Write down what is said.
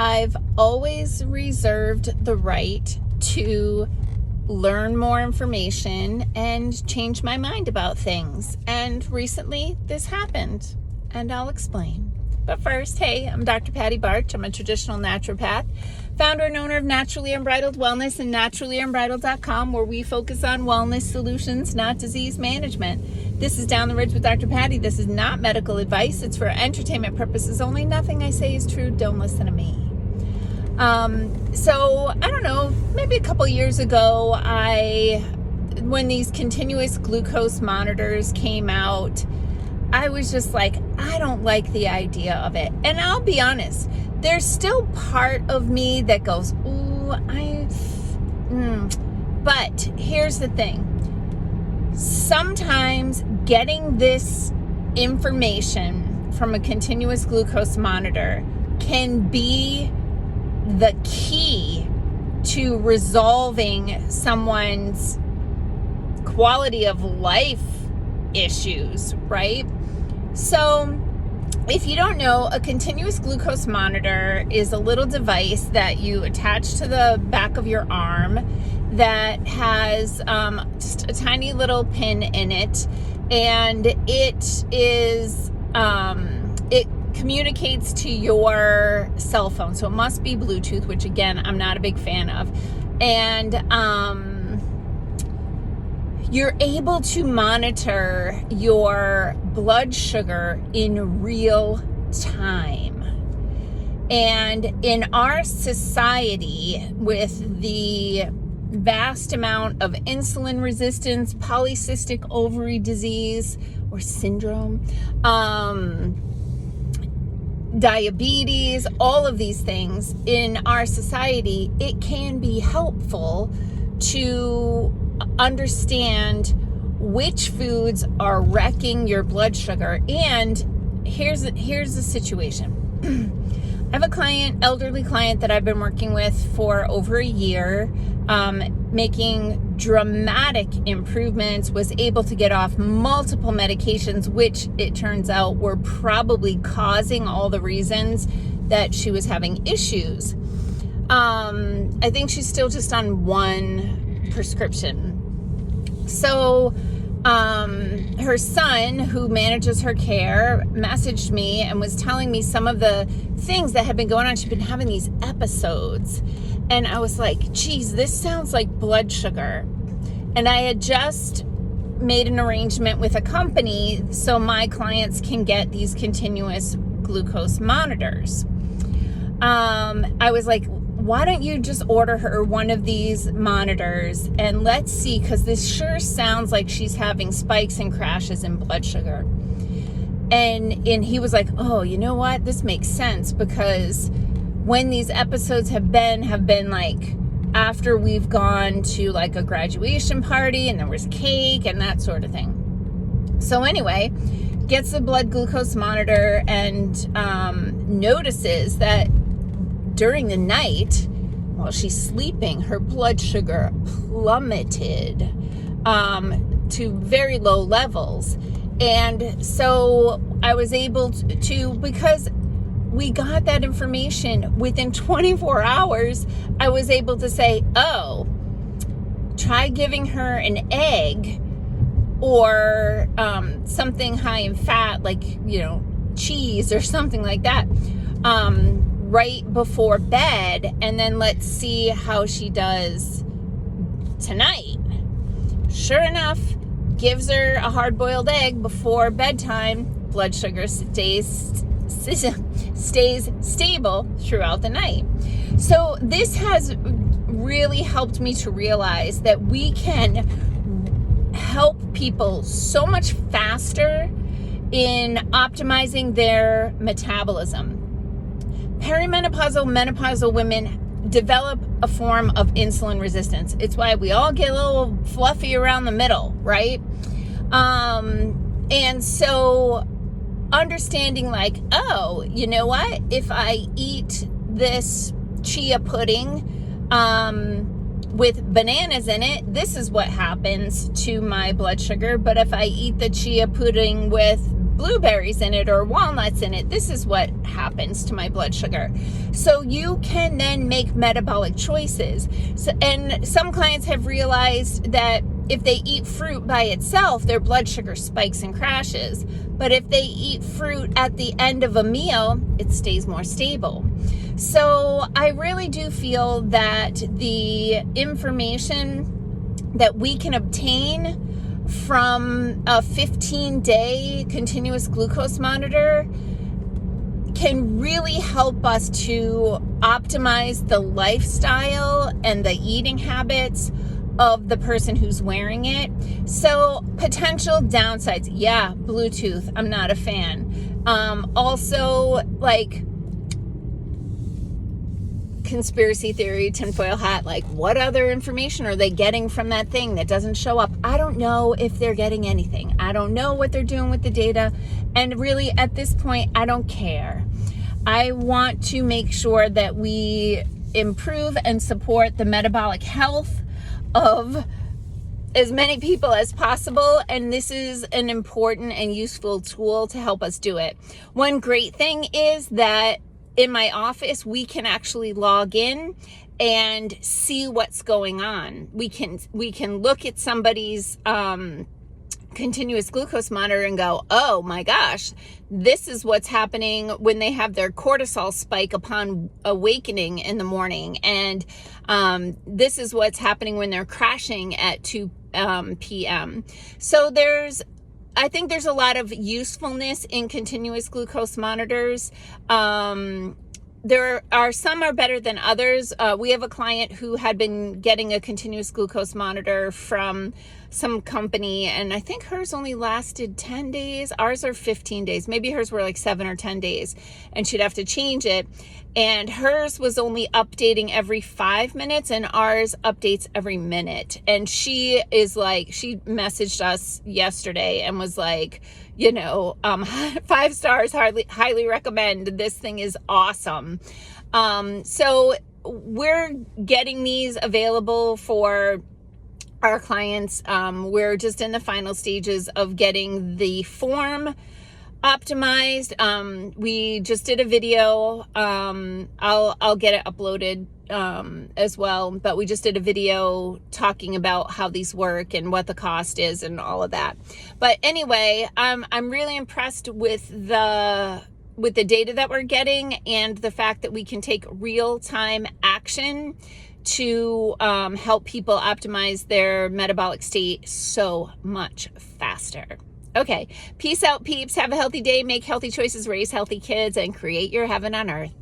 I've always reserved the right to learn more information and change my mind about things. And recently this happened, and I'll explain. But first, hey, I'm Dr. Patty Barch. I'm a traditional naturopath, founder and owner of Naturally Unbridled Wellness and naturallyunbridled.com, where we focus on wellness solutions, not disease management. This is Down the Ridge with Dr. Patty. This is not medical advice. It's for entertainment purposes only. Nothing I say is true. Don't listen to me. So I don't know, maybe a couple years ago, when these continuous glucose monitors came out, I was just like, I don't like the idea of it. And I'll be honest, there's still part of me that goes, ooh, but here's the thing. Sometimes getting this information from a continuous glucose monitor can be the key to resolving someone's quality of life issues, right? So if you don't know, a continuous glucose monitor is a little device that you attach to the back of your arm that has just a tiny little pin in it, and it is it communicates to your cell phone, so it must be Bluetooth, which again I'm not a big fan of, and you're able to monitor your blood sugar in real time. And in our society, with the vast amount of insulin resistance, polycystic ovary disease or syndrome, diabetes, all of these things in our society, it can be helpful to understand which foods are wrecking your blood sugar. And here's the situation. I have a client, elderly client, that I've been working with for over a year, making dramatic improvements, was able to get off multiple medications, which it turns out were probably causing all the reasons that she was having issues. I think she's still just on one prescription. So her son, who manages her care, messaged me and was telling me some of the things that had been going on. She'd been having these episodes, and I was like, geez, this sounds like blood sugar. And I had just made an arrangement with a company so my clients can get these continuous glucose monitors. I was like, why don't you just order her one of these monitors and let's see, because this sure sounds like she's having spikes and crashes in blood sugar. And he was like, oh, you know what? This makes sense, because when these episodes have been like after we've gone to like a graduation party and there was cake and that sort of thing. So anyway, gets the blood glucose monitor and notices that during the night, while she's sleeping, her blood sugar plummeted to very low levels. And so I was able to, because we got that information within 24 hours, I was able to say, oh, try giving her an egg or something high in fat, like, cheese or something like that, right before bed, and then let's see how she does tonight. Sure enough, gives her a hard-boiled egg before bedtime. Blood sugar stays stable throughout the night. So this has really helped me to realize that we can help people so much faster in optimizing their metabolism. Perimenopausal, menopausal women develop a form of insulin resistance. It's why we all get a little fluffy around the middle, right? And so understanding like, oh, you know what? If I eat this chia pudding with bananas in it, this is what happens to my blood sugar. But if I eat the chia pudding with blueberries in it or walnuts in it. This is what happens to my blood sugar. So you can then make metabolic choices. So, and some clients have realized that if they eat fruit by itself, their blood sugar spikes and crashes. But if they eat fruit at the end of a meal, it stays more stable. So I really do feel that the information that we can obtain from a 15-day continuous glucose monitor can really help us to optimize the lifestyle and the eating habits of the person who's wearing it. So potential downsides, yeah, Bluetooth, I'm not a fan. Also, like, conspiracy theory, tinfoil hat, like, what other information are they getting from that thing that doesn't show up? I don't know if they're getting anything. I don't know what they're doing with the data. And really, at this point, I don't care. I want to make sure that we improve and support the metabolic health of as many people as possible, and this is an important and useful tool to help us do it. One great thing is that in my office, we can actually log in and see what's going on. We can look at somebody's continuous glucose monitor and go, oh my gosh, this is what's happening when they have their cortisol spike upon awakening in the morning. And this is what's happening when they're crashing at 2 p.m. So I think there's a lot of usefulness in continuous glucose monitors. There are some are better than others. We have a client who had been getting a continuous glucose monitor from some company, and I think hers only lasted 10 days. Ours are 15 days. Maybe hers were like 7 or 10 days, and she'd have to change it. And hers was only updating every 5 minutes, and ours updates every minute. And she messaged us yesterday and was like, 5 stars, highly recommend. This thing is awesome. So we're getting these available for our clients. We're just in the final stages of getting the form optimized. We just did a video. I'll get it uploaded as well, but we just did a video talking about how these work and what the cost is and all of that. But anyway, I'm really impressed with the data that we're getting and the fact that we can take real-time action to help people optimize their metabolic state so much faster. Okay, peace out, peeps. Have a healthy day, make healthy choices, raise healthy kids, and create your heaven on earth.